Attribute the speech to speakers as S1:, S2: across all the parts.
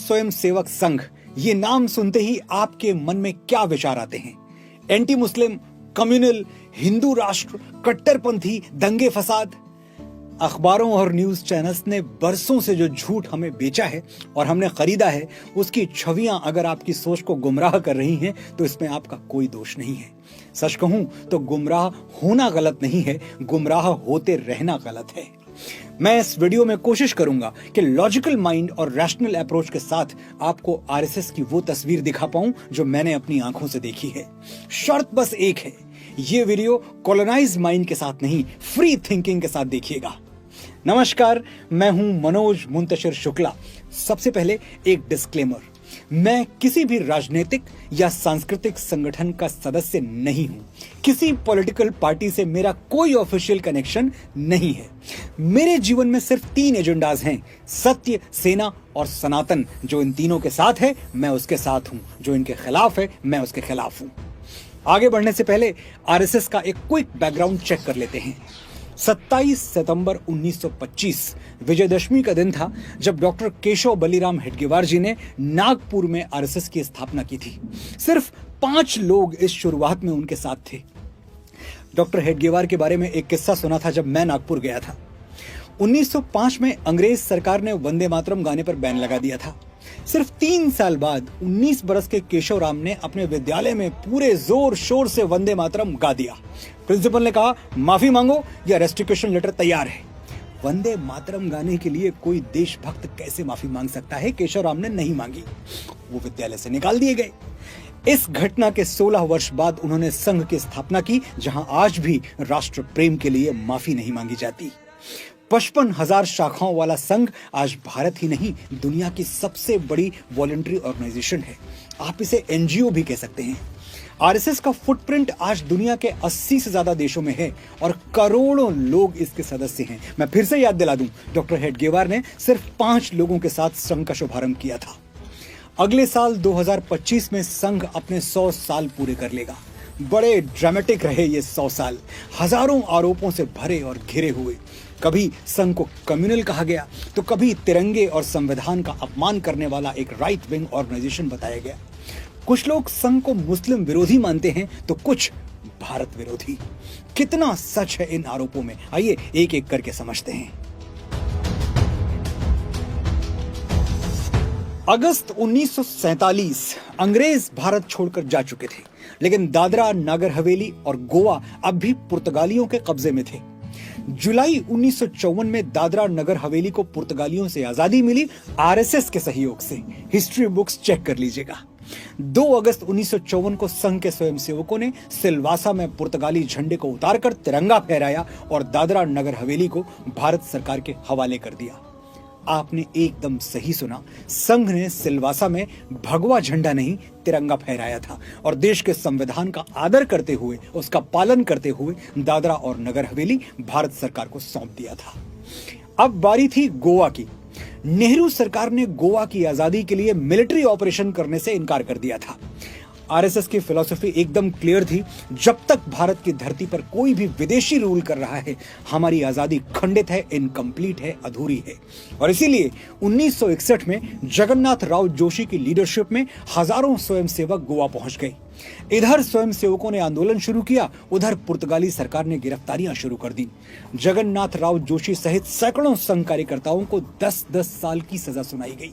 S1: स्वयं सेवक संघ, ये नाम सुनते ही आपके मन में क्या विचार आते हैं? एंटी मुस्लिम, कम्युनल, हिंदू राष्ट्र, कट्टरपंथी, दंगे फसाद। अखबारों और न्यूज चैनल्स ने बरसों से जो झूठ हमें बेचा है और हमने खरीदा है, उसकी छवियां अगर आपकी सोच को गुमराह कर रही हैं तो इसमें आपका कोई दोष नहीं है। सच कहूं तो गुमराह होना गलत नहीं है, गुमराह होते रहना गलत है। मैं इस वीडियो में कोशिश करूंगा कि लॉजिकल माइंड और रैशनल अप्रोच के साथ आपको आरएसएस की वो तस्वीर दिखा पाऊं जो मैंने अपनी आंखों से देखी है। शर्त बस एक है, ये वीडियो कॉलोनाइज्ड माइंड के साथ नहीं, फ्री थिंकिंग के साथ देखिएगा। नमस्कार, मैं हूं मनोज मुंतशिर शुक्ला। सबसे पहले एक डिस्क्लेमर, मैं किसी भी राजनीतिक या सांस्कृतिक संगठन का सदस्य नहीं हूं। किसी पॉलिटिकल पार्टी से मेरा कोई ऑफिशियल कनेक्शन नहीं है। मेरे जीवन में सिर्फ 3 एजेंडाज हैं, सत्य, सेना और सनातन। जो इन तीनों के साथ है मैं उसके साथ हूं, जो इनके खिलाफ है मैं उसके खिलाफ हूं। आगे बढ़ने से पहले आरएसएस का एक क्विक बैकग्राउंड चेक कर लेते हैं। 27 सितंबर 1925 विजयदशमी का दिन था जब डॉक्टर केशव बलीराम हेडगेवार जी ने नागपुर में आरएसएस की स्थापना की थी। सिर्फ 5 लोग इस शुरुआत में उनके साथ थे। डॉक्टर हेडगेवार के बारे में एक किस्सा सुना था जब मैं नागपुर गया था। 1905 में अंग्रेज सरकार ने वंदे मातरम गाने पर बैन लगा दिया था। सिर्फ 3 साल बाद 19 बरस के केशव राम ने अपने विद्यालय में पूरे जोर शोर से वंदे मातरम गा दिया। प्रिंसिपल ने कहा, माफी मांगो या रेस्टिट्यूशन लेटर तैयार है। वंदे मातरम गाने के लिए कोई देशभक्त कैसे माफी मांग सकता है? केशव राम ने नहीं मांगी, वो विद्यालय से निकाल दिए गए। इस घटना के 16 वर्ष बाद उन्होंने संघ की स्थापना की, जहां आज भी राष्ट्र प्रेम के लिए माफी नहीं मांगी जाती। 55,000 शाखाओं वाला संघ आज भारत ही नहीं, दुनिया की सबसे बड़ी वॉलंटरी ऑर्गेनाइजेशन है। आप इसे एनजीओ भी कह सकते हैं। आरएसएस का फुटप्रिंट आज दुनिया के 80 से ज्यादा देशों में है और करोड़ों लोग इसके सदस्य हैं। मैं फिर से याद दिला दूं, डॉक्टर हेडगेवार ने सिर्फ 5 लोगों के साथ संघ का शुभारंभ किया था। अगले साल 2025 में संघ अपने 100 साल पूरे कर लेगा। बड़े ड्रामेटिक रहे ये 100 साल, हजारों आरोपों से भरे और घिरे हुए। कभी संघ को कम्युनल कहा गया तो कभी तिरंगे और संविधान का अपमान करने वाला एक राइट विंग ऑर्गेनाइजेशन बताया गया। कुछ लोग संघ को मुस्लिम विरोधी मानते हैं तो कुछ भारत विरोधी। कितना सच है इन आरोपों में, आइए एक एक करके समझते हैं। अगस्त 1947 अंग्रेज भारत छोड़कर जा चुके थे, लेकिन दादरा नगर हवेली और गोवा अब भी पुर्तगालियों के कब्जे में थे। जुलाई 1954 में दादरा नगर हवेली को पुर्तगालियों से आजादी मिली, आरएसएस के सहयोग से। हिस्ट्री बुक्स चेक कर लीजिएगा। 2 अगस्त 1954 को संघ के स्वयंसेवकों ने सिलवासा में पुर्तगाली झंडे को उतारकर तिरंगा फहराया और दादरा नगर हवेली को भारत सरकार के हवाले कर दिया। आपने एकदम सही सुना, संघ ने सिलवासा में भगवा झंडा नहीं, तिरंगा फहराया था और देश के संविधान का आदर करते हुए, उसका पालन करते हुए दादरा और नगर हवेली भारत सरकार को सौंप दिया था। अब बारी थी गोवा की। नेहरू सरकार ने गोवा की आजादी के लिए मिलिट्री ऑपरेशन करने से इनकार कर दिया था। आरएसएस की फिलॉसफी एकदम क्लियर थी, जब तक भारत की धरती पर कोई भी विदेशी रूल कर रहा है, हमारी आजादी खंडित है, इनकम्प्लीट है, अधूरी है। और इसीलिए 1961 में जगन्नाथ राव जोशी की लीडरशिप में हजारों स्वयंसेवक गोवा पहुंच गए। इधर स्वयंसेवकों ने आंदोलन शुरू किया, उधर पुर्तगाली सरकार ने गिरफ्तारियां शुरू कर दी। जगन्नाथ राव जोशी सहित सैकड़ों संघ कार्यकर्ताओं को 10-10 साल की सजा सुनाई गई।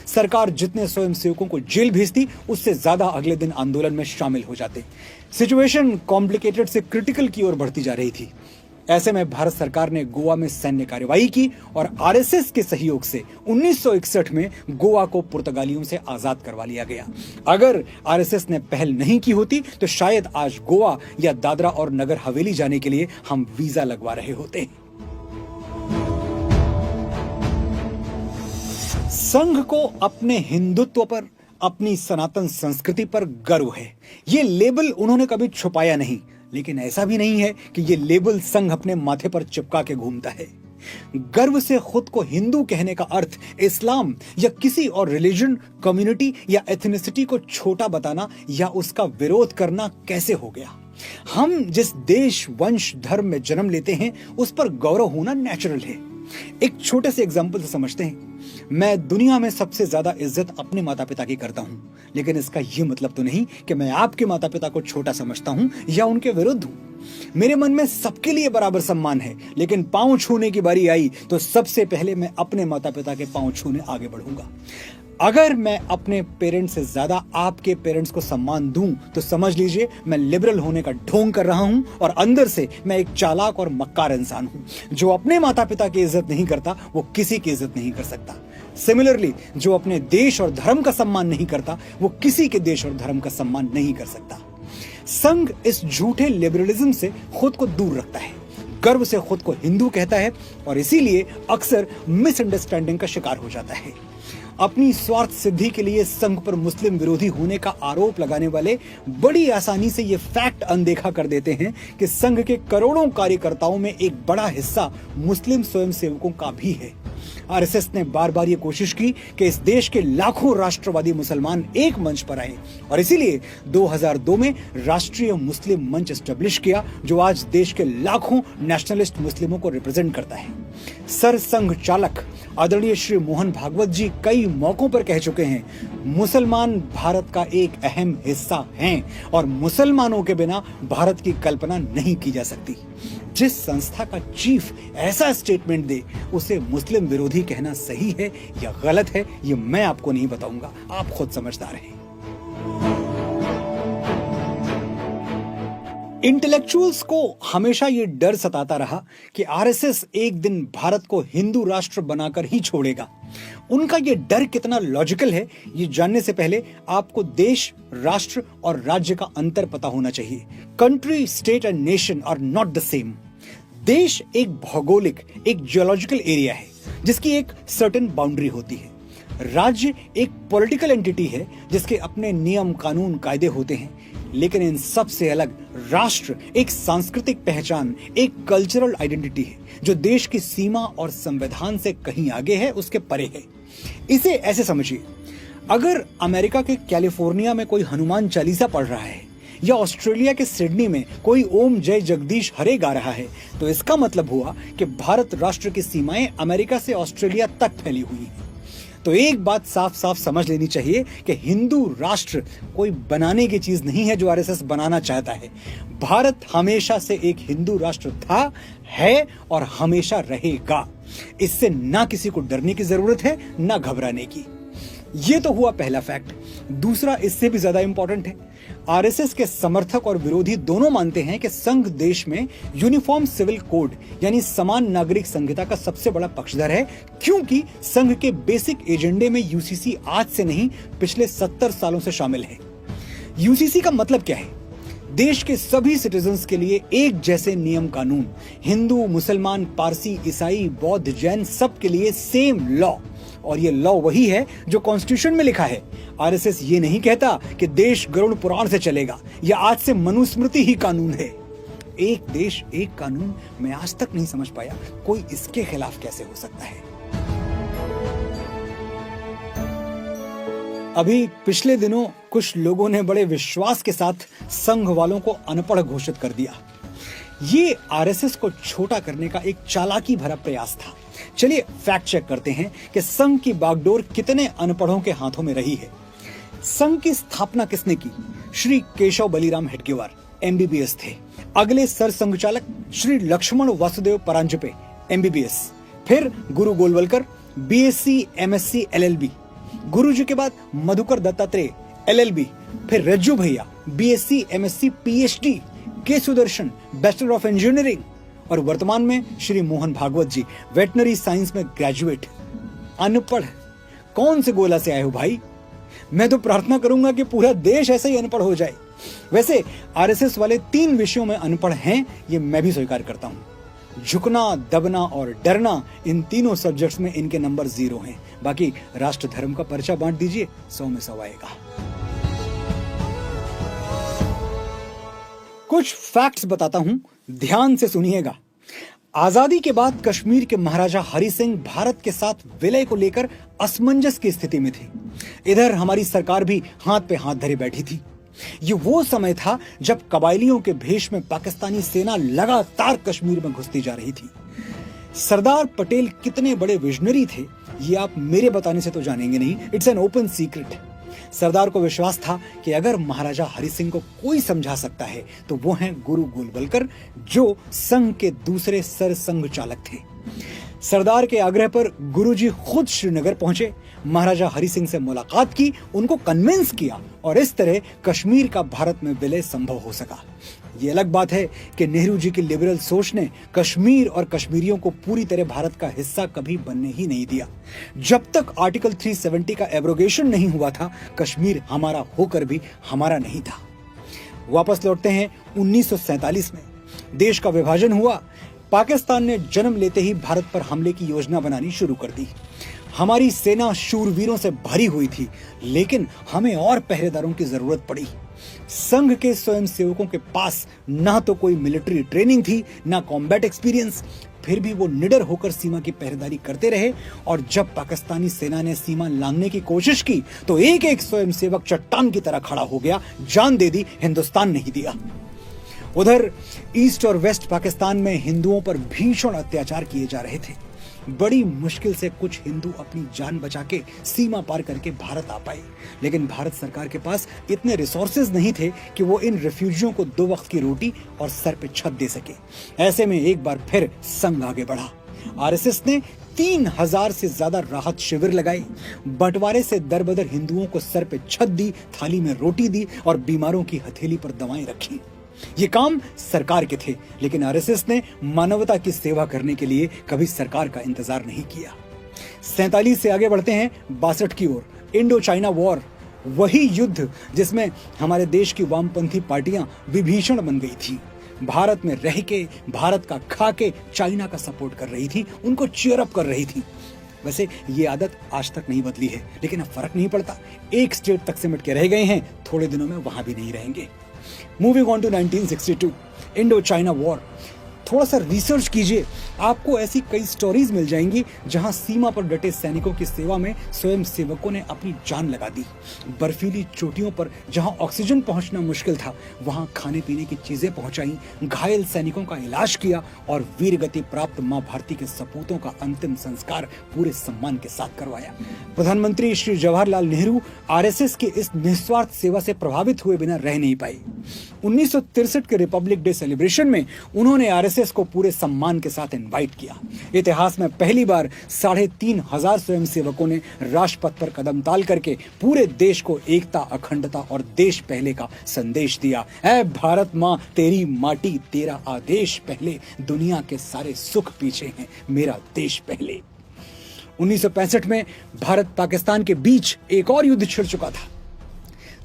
S1: सरकार जितने स्वयंसेवकों को जेल भेजती, उससे ज्यादा अगले दिन आंदोलन में शामिल हो जाते। सिचुएशन कॉम्प्लिकेटेड से क्रिटिकल की ओर बढ़ती जा रही थी। ऐसे में भारत सरकार ने गोवा में सैन्य कार्रवाई की और आरएसएस के सहयोग से 1961 में गोवा को पुर्तगालियों से आजाद करवा लिया गया। अगर आरएसएस ने पहल नहीं की होती तो शायद आज गोवा या दादरा और नगर हवेली जाने के लिए हम वीजा लगवा रहे होते। संघ को अपने हिंदुत्व पर, अपनी सनातन संस्कृति पर गर्व है। ये लेबल उन्होंने कभी छुपाया नहीं, लेकिन ऐसा भी नहीं है कि ये लेबल संघ अपने माथे पर चिपका के घूमता है। गर्व से खुद को हिंदू कहने का अर्थ इस्लाम या किसी और रिलीजन, कम्युनिटी या एथनिसिटी को छोटा बताना या उसका विरोध करना कैसे हो गया? हम जिस देश, वंश, धर्म में जन्म लेते हैं उस पर गौरव होना नेचुरल है। एक छोटे से एग्जाम्पल से समझते हैं। मैं दुनिया में सबसे ज्यादा इज्जत अपने माता पिता की करता हूं, लेकिन इसका यह मतलब तो नहीं कि मैं आपके माता पिता को छोटा समझता हूं या उनके विरुद्ध हूं। मेरे मन में सबके लिए बराबर सम्मान है, लेकिन पांव छूने की बारी आई तो सबसे पहले मैं अपने माता पिता के पांव छूने आगे बढ़ूंगा। अगर मैं अपने पेरेंट्स से ज्यादा आपके पेरेंट्स को सम्मान दूं तो समझ लीजिए मैं लिबरल होने का ढोंग कर रहा हूं और अंदर से मैं एक चालाक और मक्कार इंसान हूं। जो अपने माता पिता की इज्जत नहीं करता वो किसी की इज्जत नहीं कर सकता। सिमिलरली, जो अपने देश और धर्म का सम्मान नहीं करता वो किसी के देश और धर्म का सम्मान नहीं कर सकता। संघ इस झूठे लिबरलिज्म से खुद को दूर रखता है, गर्व से खुद को हिंदू कहता है और इसीलिए अक्सर मिसअंडरस्टैंडिंग का शिकार हो जाता है। अपनी स्वार्थ सिद्धि के लिए संघ पर मुस्लिम विरोधी होने का आरोप लगाने वाले बड़ी आसानी से ये फैक्ट अनदेखा कर देते हैं कि संघ के करोड़ों कार्यकर्ताओं में एक बड़ा हिस्सा मुस्लिम स्वयंसेवकों का भी है। आरएसएस ने बार बार ये कोशिश की कि इस देश के लाखों राष्ट्रवादी मुसलमान एक मंच पर आए और इसीलिए 2002 में राष्ट्रीय मुस्लिम मंच एस्टेब्लिश किया, जो आज देश के लाखों नेशनलिस्ट मुस्लिमों को रिप्रेजेंट करता है। सर संघ चालक आदरणीय श्री मोहन भागवत जी कई मौकों पर कह चुके हैं, मुसलमान भारत का एक अहम हिस्सा हैं और मुसलमानों के बिना भारत की कल्पना नहीं की जा सकती। जिस संस्था का चीफ ऐसा स्टेटमेंट दे उसे मुस्लिम विरोधी कहना सही है या गलत है, ये मैं आपको नहीं बताऊंगा, आप खुद समझदार हैं। इंटेलेक्चुअल्स को हमेशा ये डर सताता रहा कि आरएसएस एक दिन भारत को हिंदू राष्ट्र बनाकर ही छोड़ेगा। उनका ये डर कितना लॉजिकल है, ये जानने से पहले आपको देश, राष्ट्र और राज्य का अंतर पता होना चाहिए। Country, state and nation are not the same. देश एक भौगोलिक, एक जियोलॉजिकल एरिया है जिसकी एक सर्टेन बाउंड्री होती है। राज्य एक पॉलिटिकल एंटिटी है जिसके अपने नियम, कानून, कायदे होते हैं। लेकिन इन सब से अलग राष्ट्र एक सांस्कृतिक पहचान, एक कल्चरल आइडेंटिटी है जो देश की सीमा और संविधान से कहीं आगे है, उसके परे है। इसे ऐसे समझिए, अगर अमेरिका के कैलिफोर्निया में कोई हनुमान चालीसा पढ़ रहा है या ऑस्ट्रेलिया के सिडनी में कोई ओम जय जगदीश हरे गा रहा है, तो इसका मतलब हुआ कि भारत राष्ट्र की सीमाएं अमेरिका से ऑस्ट्रेलिया तक फैली हुई हैं। तो एक बात साफ साफ समझ लेनी चाहिए कि हिंदू राष्ट्र कोई बनाने की चीज नहीं है जो आरएसएस बनाना चाहता है। भारत हमेशा से एक हिंदू राष्ट्र था, है और हमेशा रहेगा। इससे ना किसी को डरने की जरूरत है ना घबराने की। ये तो हुआ पहला फैक्ट। दूसरा इससे भी ज्यादा इंपॉर्टेंट है। आरएसएस के समर्थक और विरोधी दोनों मानते हैं कि संघ देश में यूनिफॉर्म सिविल कोड यानी समान नागरिक संहिता का सबसे बड़ा पक्षधर है, क्योंकि संघ के बेसिक एजेंडे में यूसीसी आज से नहीं पिछले 70 सालों से शामिल है। यूसीसी का मतलब क्या है? देश के सभी सिटीजन्स के लिए एक जैसे नियम कानून, हिंदू, मुसलमान, पारसी, ईसाई, बौद्ध, जैन, सब के लिए सेम लॉ। और ये लॉ वही है जो कॉन्स्टिट्यूशन में लिखा है। आरएसएस ये नहीं कहता कि देश गरुड़ पुराण से चलेगा या आज से मनुस्मृति ही कानून है। एक देश एक कानून, मैं आज तक नहीं समझ पाया कोई इसके खिलाफ कैसे हो सकता है। अभी पिछले दिनों कुछ लोगों ने बड़े विश्वास के साथ संघ वालों को अनपढ़ घोषित कर दिया। ये आरएसएस को छोटा करने का एक चालाकी भरा प्रयास था। चलिए फैक्ट चेक करते हैं कि संघ की बागडोर कितने अनपढ़ों के हाथों में रही है। संघ की स्थापना किसने की? श्री केशव बलीराम हेडगेवार एमबीबीएस थे। अगले सर संघ चालक श्री लक्ष्मण वासुदेव परांजपे एमबीबीएस, फिर गुरु गोलवलकर बीएससी एमएससी एलएलबी, गुरुजी के बाद मधुकर दत्तात्रेय एलएलबी, फिर रज्जू भैया बीएससी एमएससी पीएचडी, के सुदर्शन बैचलर ऑफ इंजीनियरिंग और वर्तमान में श्री मोहन भागवत जी वेटनरी साइंस में ग्रेजुएट। अनपढ़ कौन से गोला से आए हो भाई? मैं तो प्रार्थना करूंगा कि पूरा देश ऐसे ही अनपढ़ हो जाए। वैसे आरएसएस वाले 3 विषयों में अनपढ़ हैं, ये मैं भी स्वीकार करता हूं। झुकना, दबना और डरना, इन तीनों सब्जेक्ट्स में इनके नंबर 0 हैं। बाकी राष्ट्र धर्म का पर्चा बांट दीजिए, 100 में 100 आएगा। कुछ फैक्ट्स बताता हूं, ध्यान से सुनिएगा। आजादी के बाद कश्मीर के महाराजा हरि सिंह भारत के साथ विलय को लेकर असमंजस की स्थिति में थे। इधर हमारी सरकार भी हाथ पे हाथ धरे बैठी थी। ये वो समय था जब कबायलियों के भेष में पाकिस्तानी सेना लगातार कश्मीर में घुसती जा रही थी। सरदार पटेल कितने बड़े विजनरी थे ये आप मेरे बताने से तो जानेंगे नहीं, इट्स एन ओपन सीक्रेट। सरदार को विश्वास था कि अगर महाराजा हरि सिंह को कोई समझा सकता है तो वो हैं गुरु गोलवलकर, जो संघ के दूसरे सरसंघ चालक थे। सरदार के आग्रह पर गुरुजी खुद श्रीनगर पहुंचे, महाराजा हरि सिंह से मुलाकात की, उनको कन्विंस किया और इस तरह कश्मीर का भारत में विलय संभव हो सका। ये अलग बात है कि नेहरू जी की लिबरल सोच ने कश्मीर और कश्मीरियों को पूरी तरह भारत का हिस्सा कभी बनने ही नहीं दिया। जब तक आर्टिकल 370 का एब्रोगेशन नहीं हुआ था, कश्मीर हमारा होकर भी हमारा नहीं था। वापस लौटते हैं 1947 में। देश का विभाजन हुआ। पाकिस्तान ने जन्म लेते ही भारत पर हमले की योजना बनानी शुरू कर दी। हमारी सेना शूरवीरों से भरी हुई थी, लेकिन हमें और पहरेदारों की जरूरत पड़ी। संघ के स्वयंसेवकों के पास ना तो कोई मिलिट्री ट्रेनिंग थी, ना कॉम्बैट एक्सपीरियंस। फिर भी वो निडर होकर सीमा की पहरेदारी करते रहे और जब पाकिस्तानी सेना ने सीमा लांघने की कोशिश की तो एक एक स्वयंसेवक चट्टान की तरह खड़ा हो गया, जान दे दी, हिंदुस्तान नहीं दिया। उधर ईस्ट और वेस्ट पाकिस्तान में हिंदुओं पर भीषण अत्याचार किए जा रहे थे। बड़ी मुश्किल से कुछ हिंदू अपनी जान बचा के सीमा पार करके भारत आ पाए, लेकिन भारत सरकार के पास इतने रिसोर्सेज नहीं थे कि वो इन रिफ्यूजियों को 2 वक्त की रोटी और सर पे छत दे सके। ऐसे में एक बार फिर संघ आगे बढ़ा। आरएसएस ने 3000 से ज्यादा राहत शिविर लगाए, बंटवारे से दरबदर हिंदुओं को सर पे छत दी, थाली में रोटी दी और बीमारों की हथेली पर दवाएं रखी। ये काम सरकार के थे, लेकिन आरएसएस ने मानवता की सेवा करने के लिए कभी सरकार का इंतजार नहीं किया। 47 से आगे बढ़ते हैं 62 की ओर। इंडो चाइना वॉर, वही युद्ध जिसमें हमारे देश की वामपंथी पार्टियां विभीषण बन गई थी। भारत में रह के, भारत का खा के चाइना का सपोर्ट कर रही थी, उनको चीयर अप कर रही थी। वैसे ये आदत आज तक नहीं बदली है, लेकिन अब फर्क नहीं पड़ता। एक स्टेट तक सिमट के रह गए हैं, थोड़े दिनों में वहां भी नहीं रहेंगे। Moving on to 1962, Indo China war. थोड़ा सा रिसर्च कीजिए, आपको ऐसी कई स्टोरीज मिल जाएंगी जहां सीमा पर डटे सैनिकों की सेवा में स्वयं सेवकों ने अपनी जान लगा दी। बर्फीली चोटियों पर जहां ऑक्सीजन पहुंचना मुश्किल था, वहां खाने पीने की चीजें पहुंचाई, घायल सैनिकों का इलाज किया और वीर गति प्राप्त मां भारती के सपूतों का अंतिम संस्कार पूरे सम्मान के साथ करवाया। प्रधानमंत्री श्री जवाहरलाल नेहरू आरएसएस की इस निस्वार्थ सेवा से प्रभावित हुए बिना रह नहीं पाए। 1963 के रिपब्लिक डे सेलिब्रेशन में उन्होंने आरएसएस को पूरे सम्मान के साथ इनवाइट किया। इतिहास में पहली बार 3500 स्वयंसेवकों ने राजपथ पर कदम ताल करके पूरे देश को एकता, अखंडता और देश पहले का संदेश दिया। ऐ भारत माँ, तेरी माटी तेरा आदेश पहले, दुनिया के सारे सुख पीछे हैं, मेरा देश पहले। 1965 में भारत पाकिस्तान के बीच एक और युद्ध छिड़ चुका था।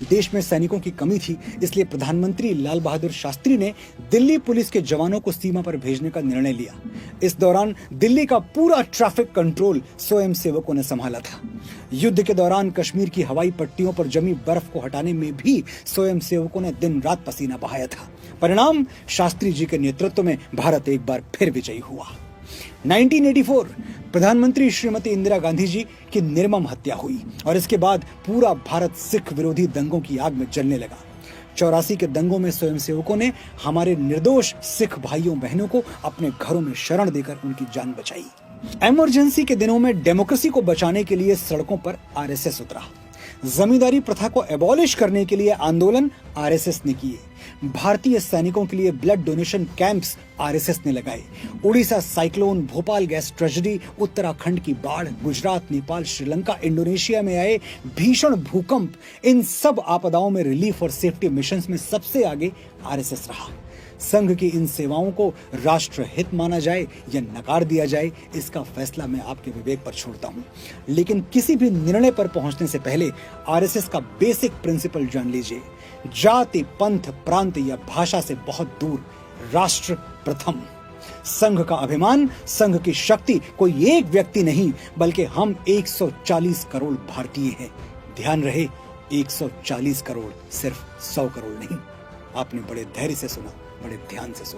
S1: देश में सैनिकों की कमी थी, इसलिए प्रधानमंत्री लाल बहादुर शास्त्री ने दिल्ली पुलिस के जवानों को सीमा पर भेजने का निर्णय लिया। इस दौरान दिल्ली का पूरा ट्रैफिक कंट्रोल स्वयं सेवकों ने संभाला था। युद्ध के दौरान कश्मीर की हवाई पट्टियों पर जमी बर्फ को हटाने में भी स्वयं सेवकों ने दिन रात पसीना बहाया था। परिणाम, शास्त्री जी के नेतृत्व में भारत एक बार फिर विजयी हुआ। 1984 प्रधानमंत्री श्रीमती इंदिरा गांधी जी की निर्मम हत्या हुई और इसके बाद पूरा भारत सिख विरोधी दंगों की आग में जलने लगा। 84 के दंगों में स्वयंसेवकों ने हमारे निर्दोष सिख भाइयों बहनों को अपने घरों में शरण देकर उनकी जान बचाई। इमरजेंसी के दिनों में डेमोक्रेसी को बचाने के लिए सड़कों पर आरएसएस उतरा। जमींदारी प्रथा को एबॉलिश करने के लिए आंदोलन आरएसएस ने किए। भारतीय सैनिकों के लिए ब्लड डोनेशन कैंप्स आरएसएस ने लगाए। Orissa cyclone, Bhopal gas tragedy, Uttarakhand की बाढ़, गुजरात, नेपाल, श्रीलंका, इंडोनेशिया में आए भीषण भूकंप, इन सब आपदाओं में रिलीफ और सेफ्टी मिशंस में सबसे आगे आरएसएस रहा। संघ की इन सेवाओं को राष्ट्र हित माना जाए या नकार दिया जाए, इसका फैसला मैं आपके विवेक पर छोड़ता हूं। लेकिन किसी भी निर्णय पर पहुंचने से पहले आरएसएस का बेसिक प्रिंसिपल जान लीजिए। जाति, पंथ, प्रांत या भाषा से बहुत दूर, राष्ट्र प्रथम। संघ का अभिमान, संघ की शक्ति कोई एक व्यक्ति नहीं, बल्कि हम 140 करोड़ भारतीय हैं। ध्यान रहे, 140 करोड़, सिर्फ 100 करोड़ नहीं। आपने बड़े धैर्य से सुना, बड़े ध्यान से सुना।